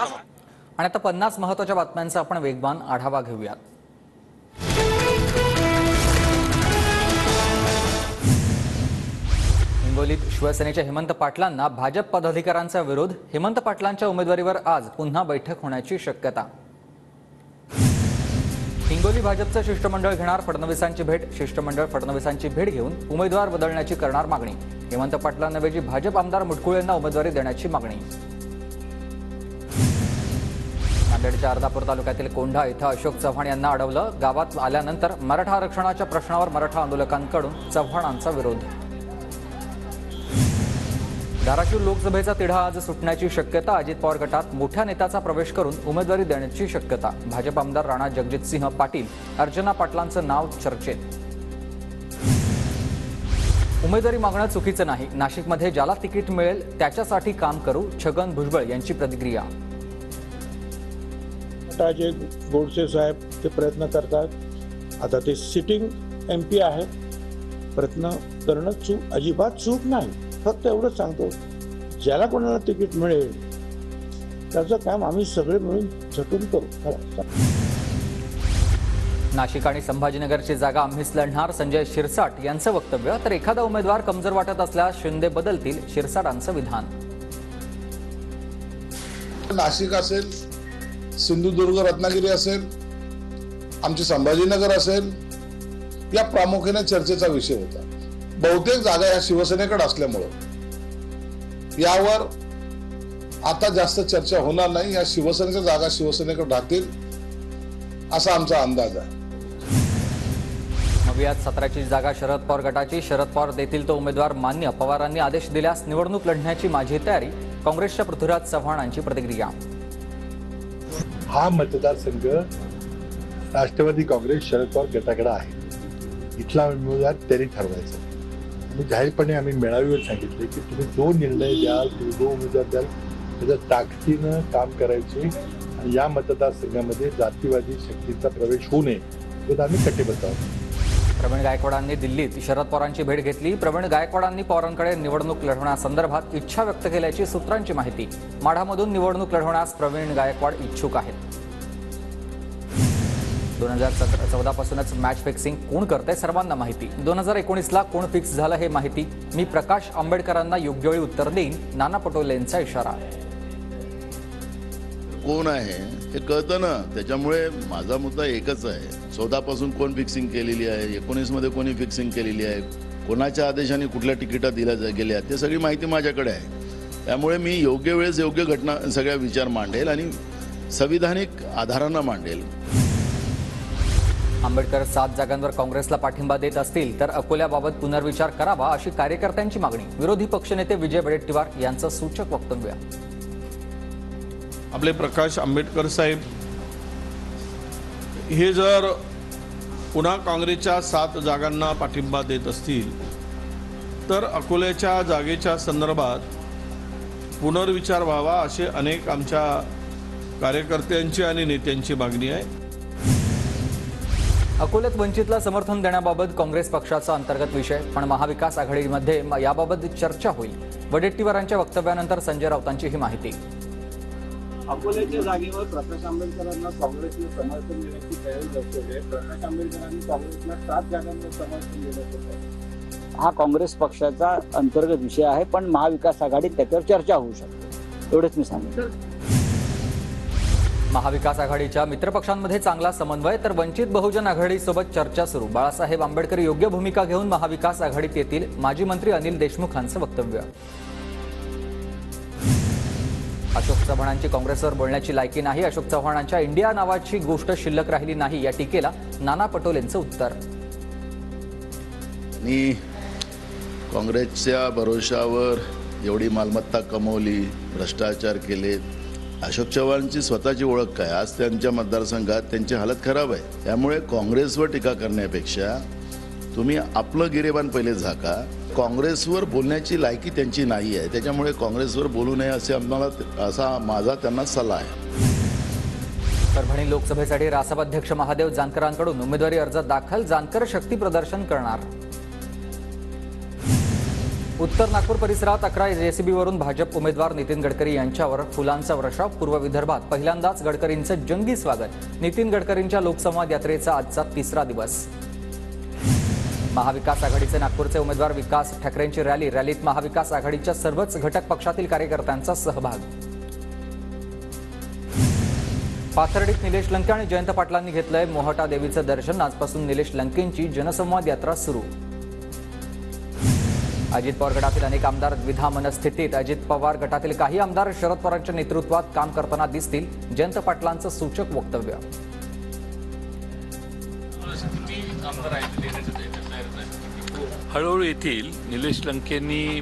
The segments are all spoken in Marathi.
आणि आता 50 महत्त्वाच्या बातम्यांचा आपण वेगवान आढावा घेऊयात। हिंगोलीत शिवसेनेच्या हेमंत पाटलांना भाजप पदाधिकाऱ्यांचा विरोध। हेमंत पाटलांच्या उमेदवारीवर आज पुन्हा बैठक होण्याची शक्यता। हिंगोली भाजपचं शिष्टमंडळ घेणार फडणवीसांची भेट। शिष्टमंडळ फडणवीसांची भेट घेऊन उमेदवार बदलण्याची करणार मागणी। हेमंत पाटलांऐवजी भाजप आमदार मुटकुळेंना उमेदवारी देण्याची मागणी। नांदेडच्या अर्धापूर तालुक्यातील कोंढा इथं अशोक चव्हाण यांना अडवलं। गावात आल्यानंतर मराठा आरक्षणाच्या प्रश्नावर मराठा आंदोलकांकडून चव्हाणांचा विरोध। धाराशिव लोकसभेचा तिढा आज सुटण्याची शक्यता। अजित पवार गटात मोठ्या नेत्याचा प्रवेश करून उमेदवारी देण्याची शक्यता। भाजप आमदार राणा जगजितसिंह पाटील, अर्चना पाटलांचं नाव चर्चेत। उमेदवारी मागणं चुकीचं नाही। नाशिकमध्ये ज्याला तिकीट मिळेल त्याच्यासाठी काम करू, छगन भुजबळ यांची प्रतिक्रिया। जे गोडसे साहेब ते प्रयत्न करतात, आता ते सिटिंग MP आहे, प्रयत्न करणं अजिबात चूक नाही। फक्त एवढंच सांगतो, ज्याला कोणाला तिकीट मिळेल त्याचं काम आम्ही सगळे मिळून झटून करू। नाशिक आणि संभाजीनगरची जागा आम्हीच लढणार, संजय शिरसाट यांचं वक्तव्य। तर एखादा उमेदवार कमजोर वाटत असल्यास शिंदे बदलतील, शिरसाटांचं विधान। नाशिक असेल, सिंधुदुर्ग रत्नागिरी असेल, आमची संभाजीनगर असेल, या प्रामुख्याने चर्चेचा विषय होता। बहुतेक जागा या शिवसेनेकडे असल्यामुळे यावर आता जास्त चर्चा होणार नाही। या शिवसेनेच्या जागा शिवसेनेकडे राहतील असा आमचा अंदाज आहे। नवियात 17ची जागा शरद पवार गटाची। शरद पवार देतील तो उमेदवार मान्य। पवारांनी आदेश दिल्यास निवडणूक लढण्याची माझी तयारी। काँग्रेसच्या पृथ्वीराज चव्हाणांची प्रतिक्रिया। हा मतदारसंघ राष्ट्रवादी काँग्रेस शरद पवार गटाकडे आहे। इथला उमेदवार त्यांनी ठरवायचा। आणि जाहीरपणे आम्ही मेळाव्यावर सांगितले की तुम्ही जो निर्णय द्याल, तुम्ही जो उमेदवार द्याल, त्याच्या ताकदीनं काम करायचे आणि या मतदारसंघामध्ये जातीवादी शक्तीचा प्रवेश होऊ नये यात आम्ही कटिबद्ध आहोत। प्रवीण गायकवाडांनी दिल्लीत शरद पवारांची भेट घेतली। प्रवीण गायकवाडांनी पवारांकडे निवडणूक लढवण्यासंदर्भात इच्छा व्यक्त केल्याची सूत्रांची माहिती। माढामधून निवडणूक लढवण्यास प्रवीण गायकवाड इच्छुक आहेत। 2014 पासूनच मॅच फिक्सिंग कोण करते सर्वांना माहिती। 2019ला कोण फिक्स झालं हे माहिती। मी प्रकाश आंबेडकरांना योग्य वेळी उत्तर देईन, नाना पटोलेंचा इशारा। कोण आहे हे कळतं ना, त्याच्यामुळे माझा मुद्दा एकच आहे। 14 पासून कोण फिक्सिंग केलेली आहे, 19 मध्ये कोणी फिक्सिंग केलेली आहे, कोणाच्या आदेशाने कुठल्या तिकिटा दिल्या गेल्या, ते सगळी माहिती माझ्याकडे आहे। त्यामुळे मी योग्य वेळेस योग्य घटना सगळ्या विचार मांडेल आणि संविधानिक आधारांना मांडेल। आंबेडकर 7 जागांवर काँग्रेसला पाठिंबा देत असतील तर अकोल्याबाबत पुनर्विचार करावा अशी कार्यकर्त्यांची मागणी। विरोधी पक्षनेते विजय वडेट्टीवार यांचं सूचक वक्तव्य। आपले प्रकाश आंबेडकर साहेब हे जर पुन्हा काँग्रेसच्या 7 जागांना पाठिंबा देत असतील तर अकोल्याच्या जागेच्या संदर्भात पुनर्विचार व्हावा असे अनेक आमच्या कार्यकर्त्यांची आणि नेत्यांची मागणी आहे। अकोल्यात वंचितला समर्थन देण्याबाबत काँग्रेस पक्षाचा अंतर्गत विषय, पण महाविकास आघाडीमध्ये याबाबत चर्चा होईल। वडेट्टीवारांच्या वक्तव्यानंतर संजय राऊतांची ही माहिती। अकोल्याच्या जागेवर प्रकाश आंबेडकरांना काँग्रेसने समर्थन देण्याची तयारी दर्शवली। प्रकाश आंबेडकरांनी काँग्रेसला 7 जागांवर समर्थन देण्यात होतं। हा काँग्रेस पक्षाचा अंतर्गत विषय आहे, पण महाविकास आघाडीत त्याच्यावर चर्चा होऊ शकते, एवढंच मी सांगतो। महाविकास आघाडीच्या मित्रपक्षांमध्ये चांगला समन्वय, तर वंचित बहुजन आघाडीसोबत चर्चा सुरू। बाळासाहेब आंबेडकर योग्य भूमिका घेऊन महाविकास आघाडीत येतील, माजी मंत्री अनिल देशमुखांचं वक्तव्य। अशोक चव्हाणांची काँग्रेसवर बोलण्याची लायकी नाही। अशोक चव्हाणांच्या इंडिया नावाची गोष्ट शिल्लक राहिली नाही या टीकेला नाना पटोलेंचं उत्तर। आणि काँग्रेसच्या भरोशावर एवढी मालमत्ता कमवली, भ्रष्टाचार केले। अशोक चव्हाणांची स्वतःची ओळख काय? आज त्यांच्या मतदारसंघात त्यांची हालत खराब आहे। त्यामुळे काँग्रेसवर टीका करण्यापेक्षा तुम्ही आपलं गिरेबान पहिले झाका। काँग्रेसवर बोलण्याची लायकी त्यांची नाही आहे, त्याच्यामुळे काँग्रेसवर बोलू नये असा माझा त्यांना सल्ला आहे। परभणी लोकसभेसाठी रासप अध्यक्ष महादेव जानकरांकडून उमेदवारी अर्ज दाखल। जानकर शक्ती प्रदर्शन करणार। उत्तर नागपूर परिसरात 11 जेसीबीवरून भाजप उमेदवार नितीन गडकरी यांच्यावर फुलांचा वर्षाव. पूर्व विदर्भात पहिल्यांदाच गडकरींचं जंगी स्वागत. नितीन गडकरींच्या लोकसंवाद यात्रेचा आजचा 3रा दिवस. महाविकास आघाडीचे नागपूरचे उमेदवार विकास ठाकरेंची रॅलीत महाविकास आघाडीच्या सर्वच घटक पक्षातील कार्यकर्त्यांचा सहभाग. पाथर्डीत निलेश लंके आणि जयंत पाटलांनी घेतलंय मोहटा देवीचं दर्शन. आजपासून निलेश लंकेंची जनसंवाद यात्रा सुरू. अजित पवार गटातील अनेक आमदार द्विधा मनस्थितीत. अजित पवार गटातील काही आमदार शरद पवारांच्या नेतृत्वात काम करताना दिसतील. जयंत पाटलांचं सूचक वक्तव्य. हळूहळू येथील निलेश लंकेंनी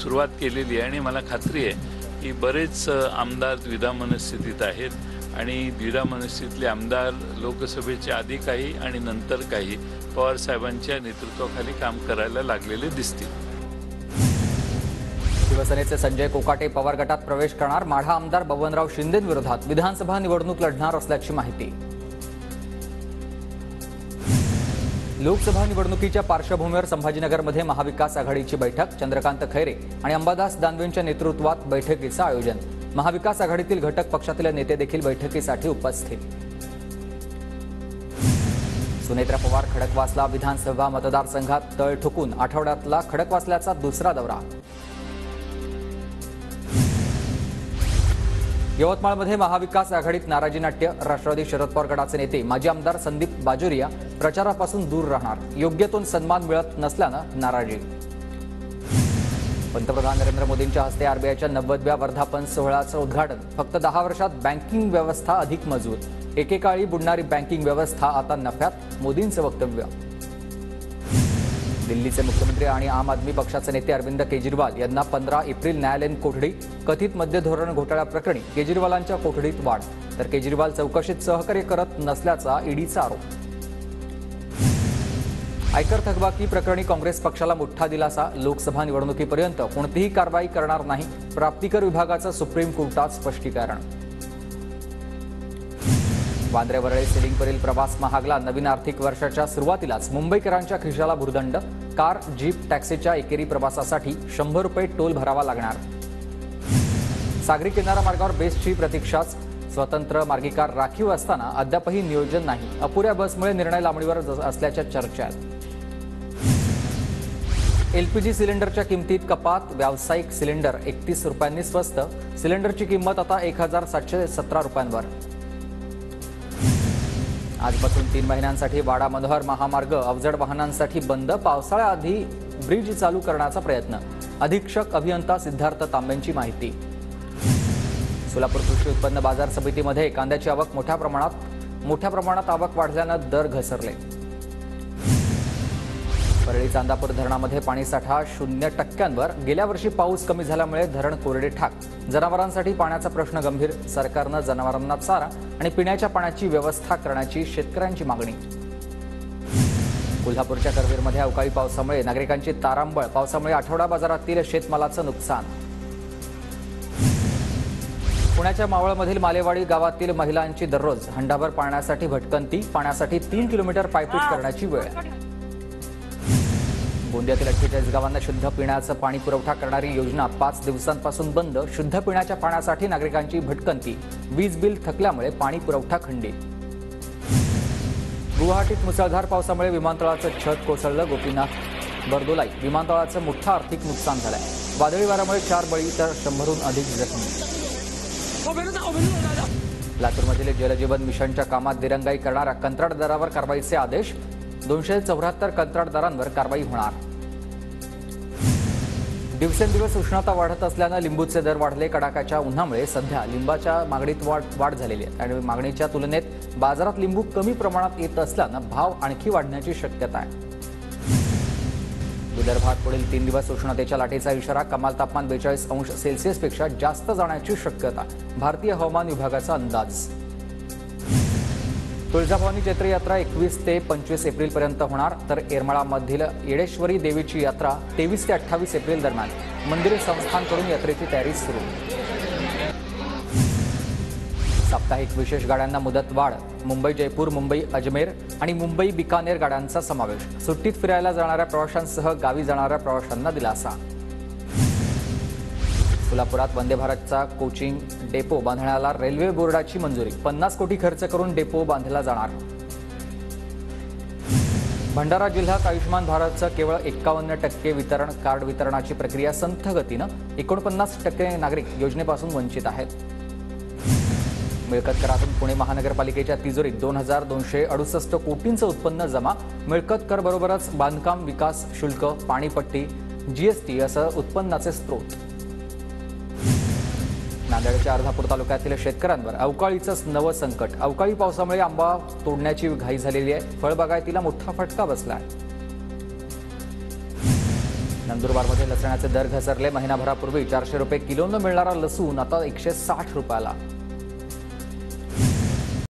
सुरुवात केलेली आहे आणि मला खात्री आहे की बरेच आमदार द्विधा मनस्थितीत आहेत आणि द्विधा मनस्थितीतले आमदार लोकसभेच्या आधी काही आणि नंतर काही पवार साहेबांच्या नेतृत्वाखाली काम करायला लागलेले दिसतील. शिवसेनेचे संजय कोकाटे पवार गटात प्रवेश करणार. माढा आमदार बबनराव शिंदेंविरोधात विधानसभा निवडणूक लढणार असल्याची माहिती. लोकसभा निवडणुकीच्या पार्श्वभूमीवर संभाजीनगरमध्ये महाविकास आघाडीची बैठक. चंद्रकांत खैरे आणि अंबादास दानवेंच्या नेतृत्वात बैठकीचं आयोजन. महाविकास आघाडीतील घटक पक्षातील नेते देखील बैठकीसाठी उपस्थित. सुनेत्रा पवार खडकवासला विधानसभा मतदारसंघात तळ ठोकून आठवड्यातला खडकवासल्याचा 2रा दौरा. यवतमाळमध्ये महाविकास आघाडीत नाराजी नाट्य. राष्ट्रवादी शरद पवार गटाचे नेते माजी आमदार संदीप बाजोरिया प्रचारापासून दूर राहणार. योग्य तो सन्मान मिळत नसल्यानं नाराजी. पंतप्रधान नरेंद्र मोदींच्या हस्ते आरबीआयच्या 90व्या वर्धापन सोहळ्याचं उद्घाटन. फक्त 10 वर्षात बँकिंग व्यवस्था अधिक मजबूत. एकेकाळी बुडणारी बँकिंग व्यवस्था आता नफ्यात. मोदींचं वक्तव्य. दिल्लीचे मुख्यमंत्री आणि आम आदमी पक्षाचे नेते अरविंद केजरीवाल यांना 15 एप्रिल न्यायालयीन कोठडी. कथित मद्य धोरण घोटाळ्याप्रकरणी केजरीवालांच्या कोठडीत वाढ. तर केजरीवाल चौकशीत सहकार्य करत नसल्याचा ईडीचा आरोप. आयकर थकबाकी प्रकरणी काँग्रेस पक्षाला मोठा दिलासा. लोकसभा निवडणुकीपर्यंत कोणतीही कारवाई करणार नाही. प्राप्तिकर विभागाचं सुप्रीम कोर्टात स्पष्टीकरण. वांद्रे वरळी सिलिंगवरील प्रवास महागला. नवीन आर्थिक वर्षाच्या सुरुवातीलाच मुंबईकरांच्या खिशाला भुर्दंड. कार जीप टॅक्सीच्या एकेरी प्रवासासाठी 100 रुपये टोल भरावा लागणार. सागरी किनारा मार्गावर बेस्टची प्रतीक्षाच. स्वतंत्र मार्गिका राखीव असताना अद्यापही नियोजन नाही. अपुऱ्या बसमुळे निर्णय लांबणीवर असल्याच्या चर्चा आहेत. एलपीजी सिलेंडरच्या किमतीत कपात. व्यावसायिक सिलेंडर 31 रुपयांनी स्वस्त. सिलेंडरची किंमत आता 1717 रुपयांवर. आजपासून 3 महिन्यांसाठी वाडा मनोहर महामार्ग अवजड वाहनांसाठी बंद. पावसाळ्याआधी ब्रिज चालू करण्याचा प्रयत्न. अधीक्षक अभियंता सिद्धार्थ तांबेंची माहिती. सोलापूर कृषी उत्पन्न बाजार समितीमध्ये कांद्याची आवक मोठ्या प्रमाणात आवक वाढल्यानं दर घसरले. परळी चांदापूर धरणामध्ये पाणीसाठा 0%वर. गेल्या वर्षी पाऊस कमी झाल्यामुळे धरण कोरडे ठाक. जनावरांसाठी पाण्याचा प्रश्न गंभीर. सरकारनं जनावरांना चारा आणि पिण्याच्या पाण्याची व्यवस्था करण्याची शेतकऱ्यांची मागणी. कोल्हापूरच्या करवीरमध्ये अवकाळी पावसामुळे नागरिकांची तारांबळ. पावसामुळे आठवडा बाजारातील शेतमालाचं नुकसान. पुण्याच्या मावळमधील मालेवाडी गावातील महिलांची दररोज हंडाभर पाण्यासाठी भटकंती. पाण्यासाठी 3 किलोमीटर पायपीट करण्याची वेळ. गोंदियातील 48 गावांना शुद्ध पिण्याचं पाणी पुरवठा करणारी योजना 5 दिवसांपासून बंद. शुद्ध पिण्याच्या पाण्यासाठी नागरिकांची भटकंती. वीज बिल थकल्यामुळे पाणी पुरवठा खंडित. गुवाहाटीत मुसळधार पावसामुळे विमानतळाचं छत कोसळलं. गोपीनाथ बरदोलाई विमानतळाचं मोठं आर्थिक नुकसान झालंय. वादळी वाऱ्यामुळे 4 बळी तर 100हून अधिक जखमी. लातूरमधील जलजीवन मिशनच्या कामात दिरंगाई करणाऱ्या कंत्राटदारावर कारवाईचे आदेश. 274 कंत्राटदारांवर कारवाई होणार. दिवसेंदिवस उष्णता वाढत असल्यानं लिंबूचे दर वाढले. कडाक्याच्या उन्हामुळे सध्या लिंबाच्या मागणीत वाढ झालेली आहे आणि मागणीच्या तुलनेत बाजारात लिंबू कमी प्रमाणात येत असल्यानं भाव आणखी वाढण्याची शक्यता आहे. विदर्भात पुढील 3 दिवस उष्णतेच्या लाटेचा इशारा. कमाल तापमान 42 अंश सेल्सिअसपेक्षा जास्त जाण्याची शक्यता. भारतीय हवामान विभागाचा अंदाज. तुळजाभवानी चैत्री यात्रा 21 ते 25 एप्रिलपर्यंत होणार. तर येरमाळामधील येडेश्वरी देवीची यात्रा 23 ते 28 एप्रिल दरम्यान. मंदिर संस्थांकडून यात्रेची तयारी सुरू. साप्ताहिक विशेष गाड्यांना मुदत वाढ. मुंबई जयपूर, मुंबई अजमेर आणि मुंबई बिकानेर गाड्यांचा समावेश. सुट्टीत फिरायला जाणाऱ्या प्रवाशांसह गावी जाणाऱ्या प्रवाशांना दिलासा. सोलापुरात वंदे भारतचा कोचिंग डेपो बांधण्याला रेल्वे बोर्डाची मंजुरी. 50 कोटी खर्च करून डेपो बांधला जाणार. भंडारा जिल्ह्यात आयुष्यमान भारतचं केवळ 51% वितरण. कार्ड वितरणाची प्रक्रिया संथ गतीनं. 49% नागरिक योजनेपासून वंचित आहेत. मिळकत करातून पुणे महानगरपालिकेच्या तिजोरीत 2268 कोटींचं उत्पन्न जमा. मिळकत कर बरोबरच बांधकाम विकास शुल्क, पाणीपट्टी, जीएसटी असं उत्पन्नाचे स्रोत. नांदेडच्या अर्धापूर तालुक्यातील शेतकऱ्यांवर अवकाळीचंच नवं संकट. अवकाळी पावसामुळे आंबा तोडण्याची घाई झालेली आहे. फळबागायतीला मोठा फटका बसलाय. नंदुरबारमध्ये लसणाचे दर घसरले. महिनाभरापूर्वी 400 रुपये किलोनं मिळणारा लसूण आता 160 रुपयाला.